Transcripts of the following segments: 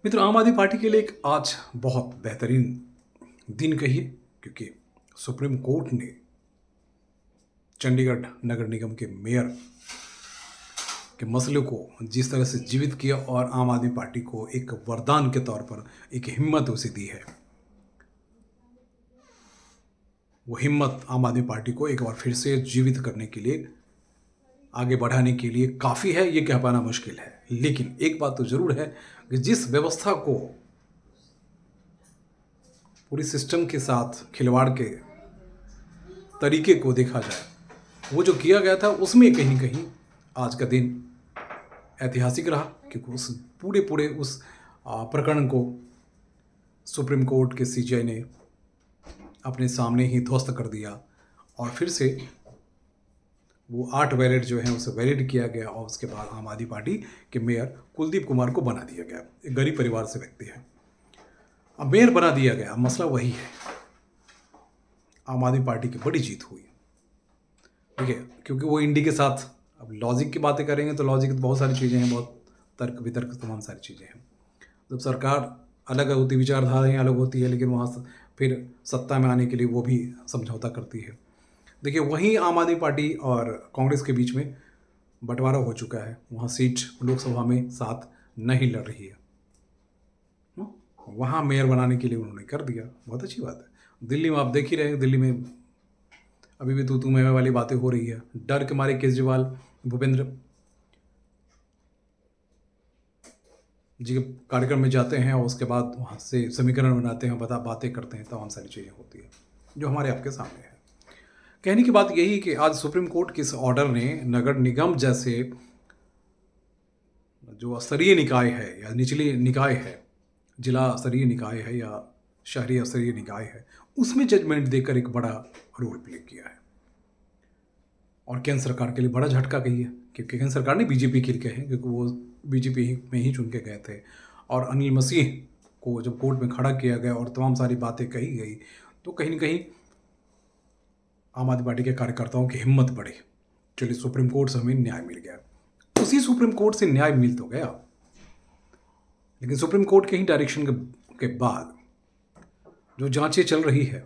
मित्र, आम आदमी पार्टी के लिए एक आज बहुत बेहतरीन दिन कहिए, क्योंकि सुप्रीम कोर्ट ने चंडीगढ़ नगर निगम के मेयर के मसले को जिस तरह से जीवित किया और आम आदमी पार्टी को एक वरदान के तौर पर एक हिम्मत उसे दी है। वो हिम्मत आम आदमी पार्टी को एक बार फिर से जीवित करने के लिए, आगे बढ़ाने के लिए काफ़ी है, ये कह पाना मुश्किल है। लेकिन एक बात तो ज़रूर है कि जिस व्यवस्था को पूरी सिस्टम के साथ खिलवाड़ के तरीके को देखा जाए, वो जो किया गया था उसमें कहीं न कहीं आज का दिन ऐतिहासिक रहा, क्योंकि उस पूरे उस प्रकरण को सुप्रीम कोर्ट के सीजेआई ने अपने सामने ही ध्वस्त कर दिया और फिर से वो 8 वैलिड जो हैं उसे वैलिड किया गया और उसके बाद आम आदमी पार्टी के मेयर कुलदीप कुमार को बना दिया गया। एक गरीब परिवार से व्यक्ति है, अब मेयर बना दिया गया। मसला वही है, आम आदमी पार्टी की बड़ी जीत हुई, ठीक है, क्योंकि वो इंडी के साथ, अब लॉजिक की बातें करेंगे तो लॉजिक तो बहुत सारी चीज़ें हैं, बहुत तर्क वितर्क तमाम सारी चीज़ें हैं। जब सरकार अलग होती, विचारधाराएँ अलग होती है, लेकिन वहाँ से फिर सत्ता में आने के लिए वो भी समझौता करती है। देखिए, वहीं आम आदमी पार्टी और कांग्रेस के बीच में बंटवारा हो चुका है। वहाँ सीट लोकसभा में 7 नहीं लड़ रही है, वहाँ मेयर बनाने के लिए उन्होंने कर दिया, बहुत अच्छी बात है। दिल्ली में आप देख ही रहे हैं, दिल्ली में अभी भी तू मैं वाली बातें हो रही है। डर के मारे केजरीवाल भूपेंद्र जी के कार्यक्रम में जाते हैं और उसके बाद वहाँ से समीकरण बनाते हैं, बातें करते हैं, तमाम सारी चीज़ें होती है जो हमारे आपके सामने है। कहने की बात यही कि आज सुप्रीम कोर्ट के इस ऑर्डर ने नगर निगम जैसे जो स्तरीय निकाय है या निचली निकाय है, जिला स्तरीय निकाय है या शहरी स्तरीय निकाय है, उसमें जजमेंट देकर एक बड़ा रोल प्ले किया है। और केंद्र सरकार के लिए बड़ा झटका कही है, क्योंकि केंद्र सरकार ने बीजेपी के लिए कहे, क्योंकि वो बीजेपी में ही चुन के गए थे। और अनिल मसीह को जब कोर्ट में खड़ा किया गया और तमाम सारी बातें कही गई, तो कहीं ना कहीं आम आदमी पार्टी के कार्यकर्ताओं की हिम्मत बढ़ी। चलिए, सुप्रीम कोर्ट से हमें न्याय मिल गया। उसी सुप्रीम कोर्ट से न्याय मिल तो गया, लेकिन सुप्रीम कोर्ट के ही डायरेक्शन के बाद जो जांचें चल रही है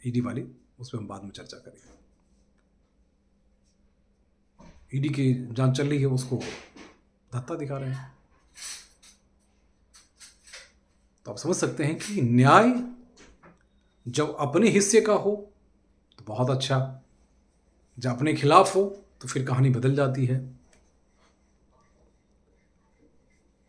ईडी वाली, उस पर हम बाद में चर्चा करेंगे। ईडी की जांच चल रही है, उसको धत्ता दिखा रहे हैं, तो आप समझ सकते हैं कि न्याय जब अपने हिस्से का हो तो बहुत अच्छा, जब अपने खिलाफ हो तो फिर कहानी बदल जाती है।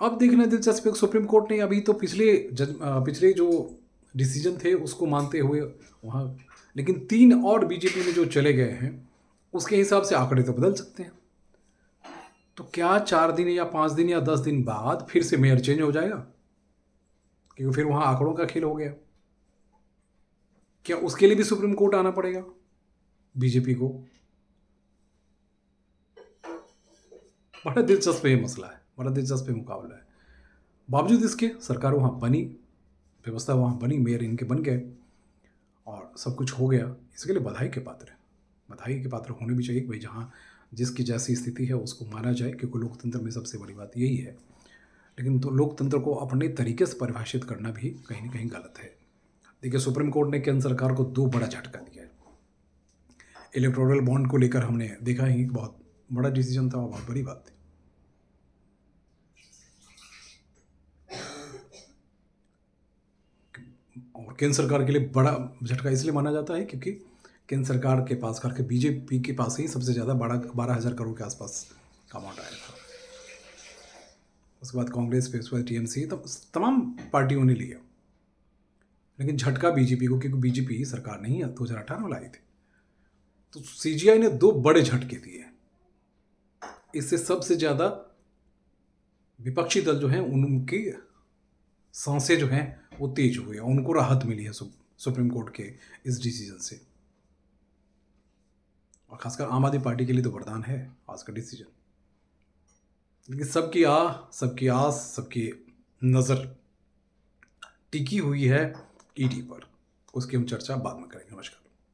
अब देखना दिलचस्प है, सुप्रीम कोर्ट ने अभी तो पिछले जो डिसीजन थे उसको मानते हुए वहाँ, लेकिन 3 और बीजेपी में जो चले गए हैं उसके हिसाब से आंकड़े तो बदल सकते हैं। तो क्या 4 दिन या 5 दिन या 10 दिन बाद फिर से मेयर चेंज हो जाएगा, क्योंकि फिर वहाँ आंकड़ों का खेल हो गया? क्या उसके लिए भी सुप्रीम कोर्ट आना पड़ेगा बीजेपी को? बड़ा दिलचस्प ये मसला है, बड़ा दिलचस्प मुकाबला है। बावजूद इसके सरकार वहाँ बनी, व्यवस्था वहाँ बनी, मेयर इनके बन गए और सब कुछ हो गया। इसके लिए बधाई के पात्र है, बधाई के पात्र होने भी चाहिए कि भाई जहाँ जिसकी जैसी स्थिति है उसको माना जाए, क्योंकि लोकतंत्र में सबसे बड़ी बात यही है। लेकिन तो लोकतंत्र को अपने तरीके से परिभाषित करना भी कहीं ना कहीं गलत है। देखिए, सुप्रीम कोर्ट ने केंद्र सरकार को 2 बड़ा झटका दिया है। इलेक्टोरल बॉन्ड को लेकर हमने देखा ही, बहुत बड़ा डिसीजन था और बहुत बड़ी बात थी। और केंद्र सरकार के लिए बड़ा झटका इसलिए माना जाता है क्योंकि केंद्र सरकार के पास, करके बीजेपी के पास ही सबसे ज़्यादा 12,000 करोड़ के आसपास का अमाउंट आया था। उसके बाद कांग्रेस, फिर उसके बाद टीएमसी, तमाम पार्टियों ने लिया, लेकिन झटका बीजेपी को, क्योंकि बीजेपी सरकार नहीं 2018 में लाई थी। तो सीजीआई ने 2 बड़े झटके दिए। इससे सबसे ज़्यादा विपक्षी दल जो हैं उनकी सांसें जो हैं वो तेज हुई, उनको राहत मिली है सुप्रीम कोर्ट के इस डिसीजन से। और खासकर आम आदमी पार्टी के लिए तो वरदान है आज का डिसीजन। लेकिन सबकी आस, सबकी नज़र टिकी हुई है ईडी पर, उसकी हम चर्चा बाद में करेंगे। नमस्कार।